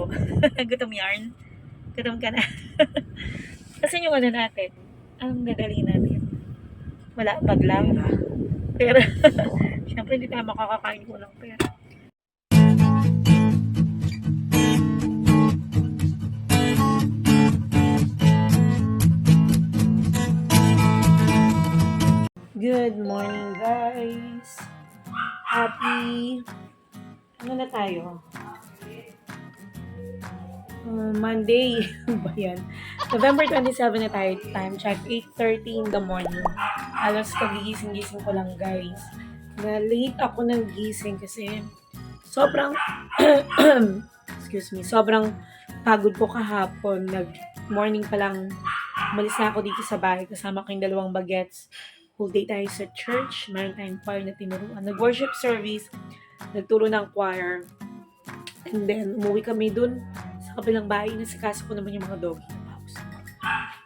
tayo. Gutom yarn. Gutom ka na. Kasi yung ano natin, ang dadali natin. Wala, bag lang. Pero, syempre hindi tayo makakakain ko ng pera. Good morning, guys. Happy, ano na tayo? Monday. Ba yan? November 27 na tayo. Time check, 8:30 in the morning. Halos kagigising-gising ko lang, guys. Na late ako ng gising kasi sobrang, excuse me, sobrang pagod ko kahapon. Nag-morning pa lang, umalis na ako dito sa bahay kasama ko yung 2 bagets. Whole day tayo sa church. Meron tayong choir na tinuruan. Nag-worship service. Nagturo ng choir. And then, umuwi kami dun sa kabilang bahay. Nasikaso ko naman yung mga doggy na house.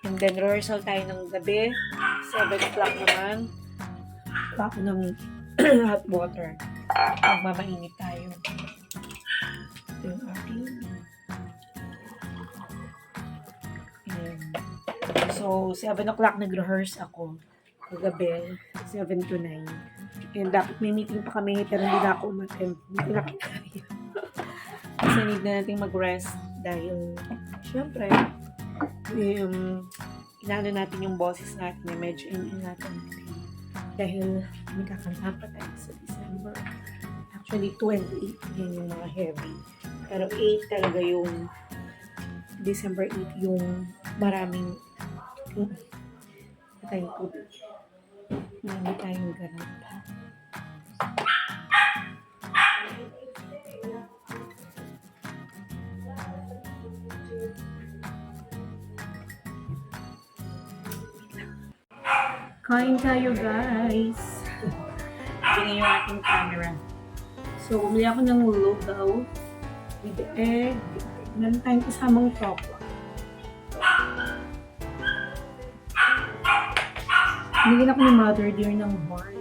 And then, rehearsal tayo ng gabi. 7 o'clock naman. Ako ng hot water. Magmamainit tayo. Ito yung aking. So, 7 o'clock nag-rehearse ako. Kagabi, 7 to 9. And dapat may meeting pa kami, pero hindi na ako umattend. Hindi na kaya. Kasi need na natin mag-rest dahil, syempre, inaano natin yung boses natin, medyo in-ingatan natin. Dahil may kakanta pa tayo sa December. Actually, 28 yan yung mga heavy. Pero 8 talaga yung, December 8 yung maraming, tayong tubig. Marami tayong ganap. Kain tayo, guys. Tingnan yung ating camera. So, bumili ako ng lugaw with egg. Meron tayong kasamang tokwa. Binigyan ako ni Mother Dear ng barn.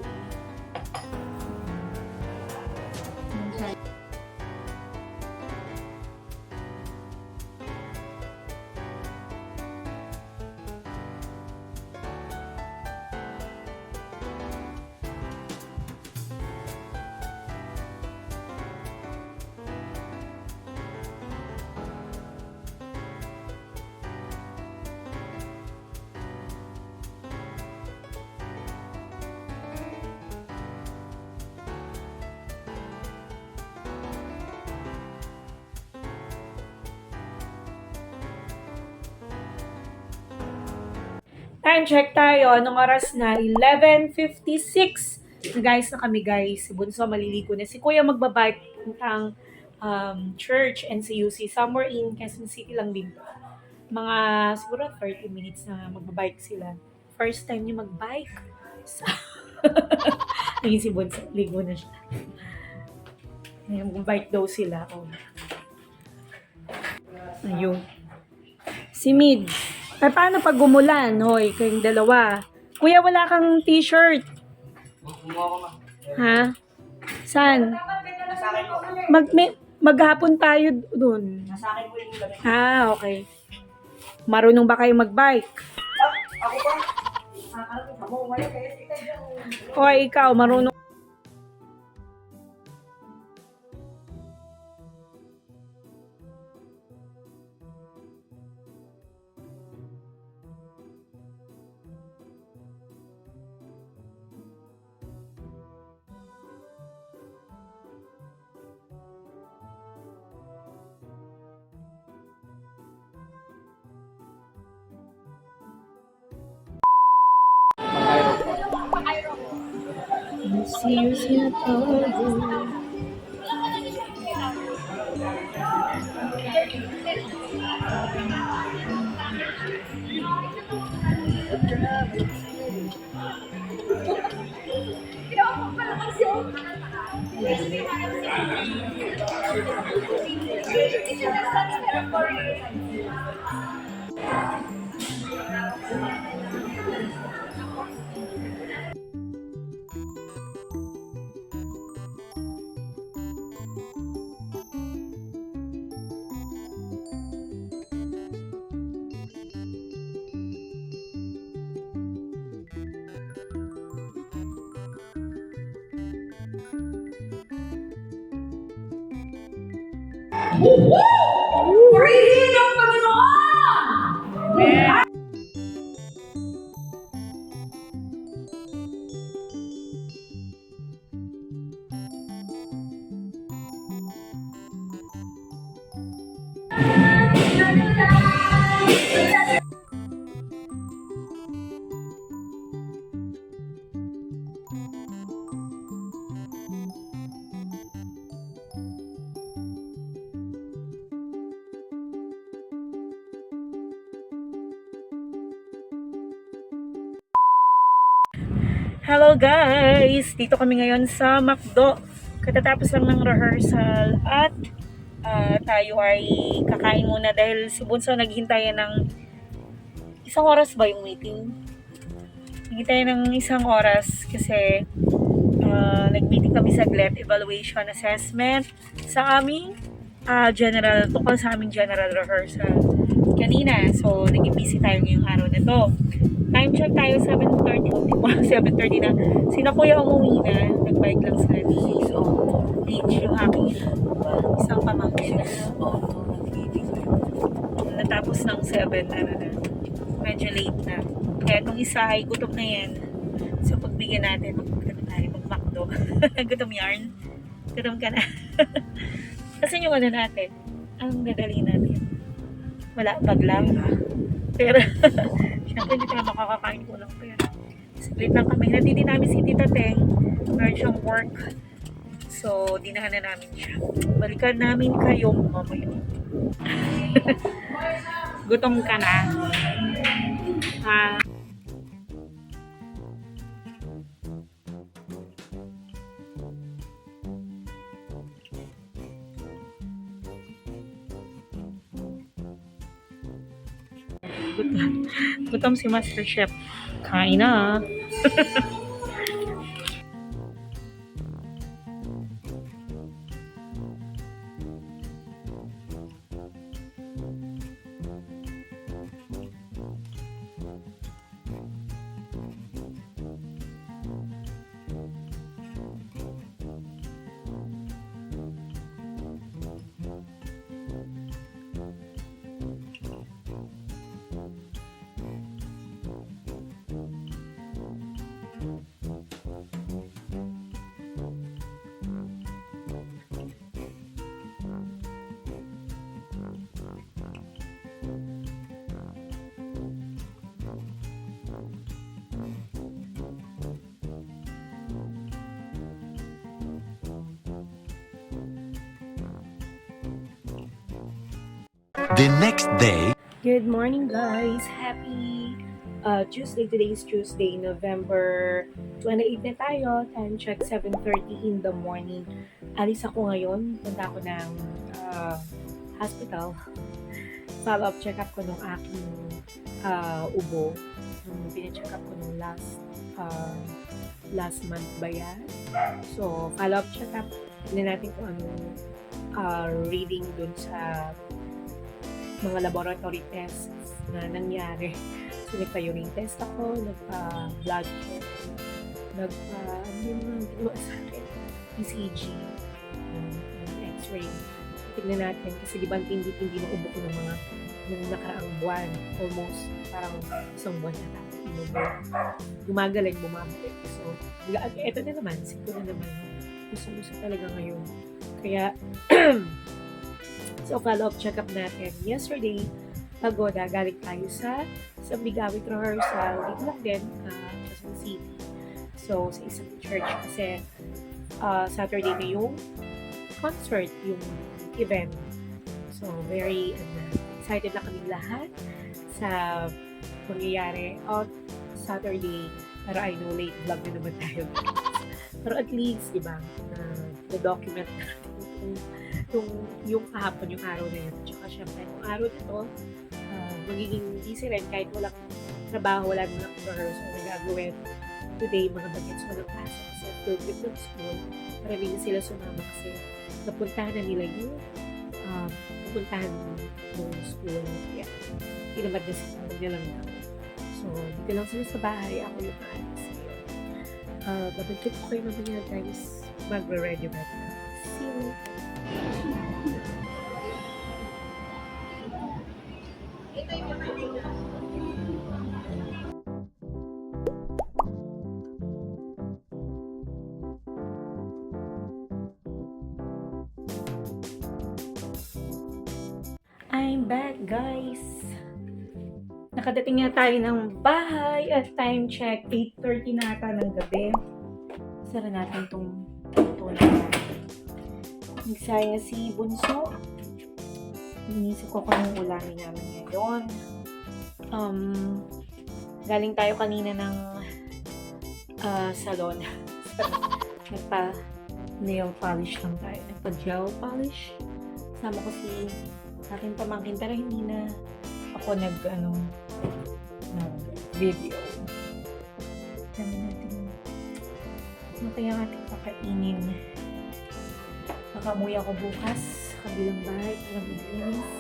Time check tayo. Anong oras na? 11:56. Guys, na kami, guys. Si Bunso maliligo na. Si Kuya magbabike puntang church and CUC. Somewhere in Quezon City lang din. Mga siguro 30 minutes na magbabike sila. First time niya magbike. So, ayun si Bunso. Ligo na siya. Magbabike daw sila. Oh. Ayun. Si Mid. Ay, paano pag gumulan? Hoy, kayong dalawa. Kuya, wala kang t-shirt. Ha? Saan? Maghapon tayo dun. Ah, okay. Marunong ba kayo magbike? Hoy, ikaw, marunong. See you soon. Purihin ang Panginoon! Amen. Hello guys! Dito kami ngayon sa McDo. Katatapos lang ng rehearsal at tayo ay kakain muna dahil si Bunso naghihintay ng isang oras ba yung meeting? Naghihintay ng isang oras kasi nag-meeting kami sa GLET evaluation assessment sa aming tungkol sa aming general rehearsal kanina. So, naging busy tayo ngayong araw na to. Time check tayo, 7:30. 7:30 na. Sina kuya umuwi na. Nag-bike lang sila ni Beach, yung aking isang pamangkin. Natapos ng 7 na. Medyo late na. Kaya itong isa ay gutom na yan. So, pagbigyan natin, mag-McDo. Gutom yarn. Gutom ka na. Kasi yung ano natin, ang dadali natin. Wala, bag lang. Pero, syempre hindi tayo makakakain ko lang. Pero, split lang kami. Hindi din namin si Tita Teng. Meron siyang work. So, dinahan na namin siya. Balikan namin kayong mamaya. Gutom ka na. Gutom si Master Chef. Kain na. The next day. Good morning guys! Happy Tuesday. Today is Tuesday, November 28 na tayo. Time check 7:30 in the morning. Alis ako ngayon. Punta ako ng hospital. Follow-up check-up ko nung aking ubo. Pina-check up ko nung last month ba yan? So, follow-up check-up. Tignan natin kung anong reading dun sa mga laboratory tests na nangyari. So, nagpa-urine test ako, nagpa-blood test, ginawa sa akin, ECG, X-ray. Tignan natin, kasi di ba hindi maubo ko ng mga nung nakaraang buwan, almost parang isang buwan na tayo. Gumagaling, bumabalik. So, eto na naman, siguro na naman, gusto talaga ngayon. Kaya, so, follow-up check-up natin. Yesterday, pagoda, galing tayo sa Bigawit rehearsal. Dito lang din, sa city. So, sa isang church. Kasi, Saturday na yung concert, yung event. So, very excited na kami lahat sa mangyayari on Saturday. Pero I know late vlog na naman tayo. Pero at least, di ba, na-document natin yung kahapon, yung araw na yun. Tsaka syempre, yung araw na to, magiging busy rin kahit walang trabaho, wala nang rehearsal na gagawin. Today, mga bagets walang pasok kasi field trip ng school. Para hindi sila sumama kasi napuntahan na nila yung napuntahan ng school. Yeah. Tinamad na sila, huwag na lang na. So, dito lang sila sa bahay. Ako yung maalis ngayon. Babagkit ko kayo mamaya guys. Magre-ready right now. See you. I'm back, guys. Nakadating na tayo ng bahay at time check, 8:30 na ata ng gabi. Sara natin itong tunan natin. Nagsaya si Bunso. Inisip ko kung anong ulamin namin ngayon. Galing tayo kanina ng salon. Nagpa-nail polish lang tayo. Nagpa-gel polish. Sama ko si aking pamangkin pero hindi na ako video. Dami natin. Ano kaya ating kakainin? Nakamuya ko bukas sa kabilang bahay para maglinis.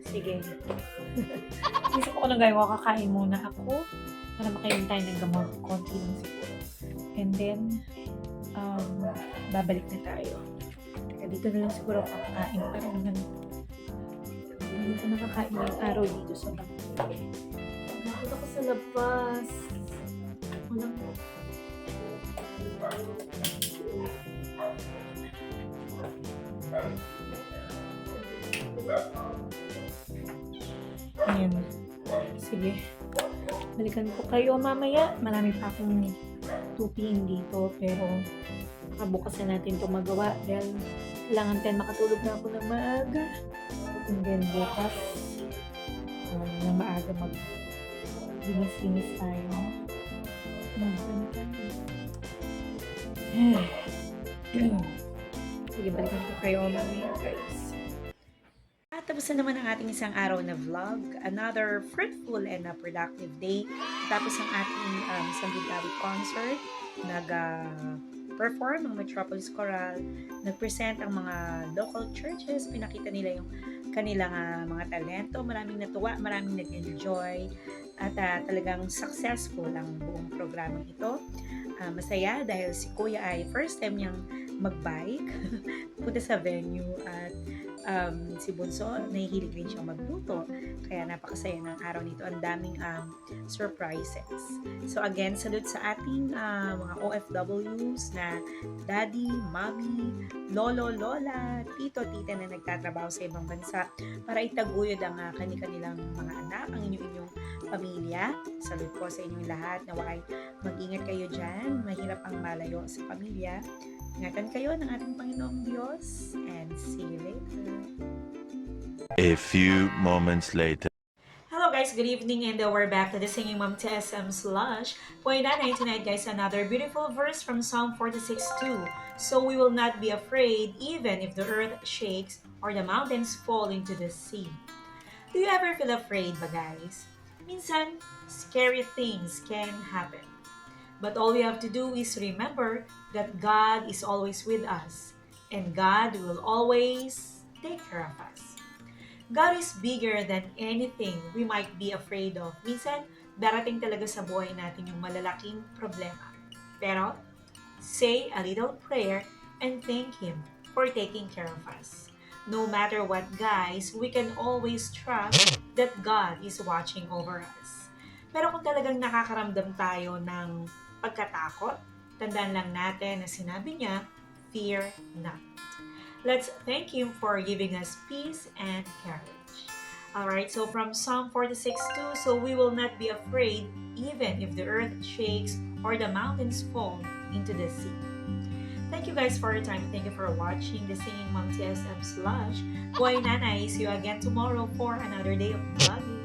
Sige. Isip ko lang gawin, kakain muna ako para makainom tayo ng gamot. Konti lang siguro. And then, babalik na tayo. Teka, dito na lang siguro kakain. Pero hindi ko nakakain yung araw dito sa bahay. Nakita ko sa labas. Walang ayan. Sige. Balikan ko kayo mamaya. Marami pa akong tupin dito. Pero bukas na natin ito magawa. Dahil kailangan tayo makatulog na ako ng maaga. And then bukas ng maaga mag-linis tayo. Sige, balikan ko kayo mamaya, guys. Tapos na naman ang ating isang araw na vlog. Another fruitful and productive day. Tapos ang ating Sangguniang concert. Nag-perform ang Metropolis Choral. Nag-present ang mga local churches. Pinakita nila yung kanilang mga talento. Maraming natuwa, maraming nag-enjoy. At talagang successful ang buong programang ito. Masaya dahil si Kuya ay first time niyang mag-bike. Punta sa venue at si Bunso, nahihilig rin siyang magluto. Kaya napakasaya ng araw nito. Ang daming surprises. So again, salute sa ating mga OFWs na daddy, mommy, lolo, lola, tito, tita na nagtatrabaho sa ibang bansa para itaguyod ang kanilang mga anak, ang inyong pamilya. Salute po sa inyong lahat. Naway mag-ingat kayo dyan. Mahirap ang malayo sa pamilya. Ingatan kayo ng ating Panginoong Diyos and see you later. A few moments later. Hello guys, good evening and we're back to the Singing Mom TSM Slush. Point tonight guys, another beautiful verse from Psalm 46:2. So we will not be afraid even if the earth shakes or the mountains fall into the sea. Do you ever feel afraid ba guys? Minsan, scary things can happen. But all we have to do is remember that God is always with us and God will always take care of us. God is bigger than anything we might be afraid of. Minsan, darating talaga sa buhay natin yung malalaking problema. Pero, say a little prayer and thank Him for taking care of us. No matter what guys, we can always trust that God is watching over us. Pero kung talagang nakakaramdam tayo ng pagkatakot, tandaan lang natin na sinabi niya, fear not. Let's thank Him for giving us peace and courage. Alright, so from Psalm 46:2, so we will not be afraid even if the earth shakes or the mountains fall into the sea. Thank you guys for your time. Thank you for watching the Singing Mom TSM Slush. Buhay Nanay, see you again tomorrow for another day of vlogging.